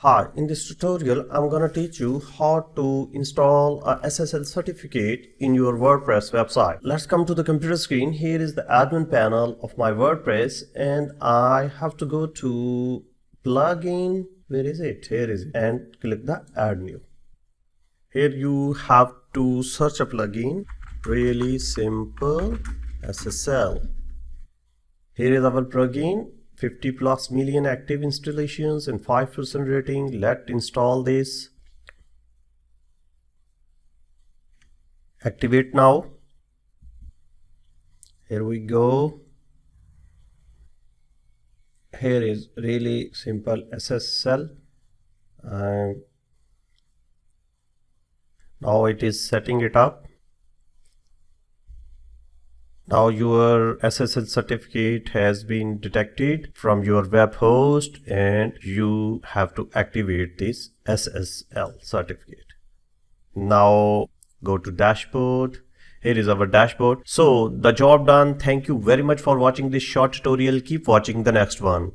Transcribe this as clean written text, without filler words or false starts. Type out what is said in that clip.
Hi, in this tutorial, I'm gonna teach you how to install a SSL certificate in your WordPress website. Let's come to the computer screen. Here is the admin panel of my WordPress, and I have to go to plugin. Where is it? Here is it, and click the add new. Here you have to search a plugin, really simple SSL. Here is our plugin. 50 plus million active installations and 5% rating. Let's install this. Activate now. Here we go. Here is really simple SSL. Now it is setting it up. Now your SSL certificate has been detected from your web host and you have to activate this SSL certificate. Now go to dashboard. Here is our dashboard. So the job done. Thank you very much for watching this short tutorial. Keep watching the next one.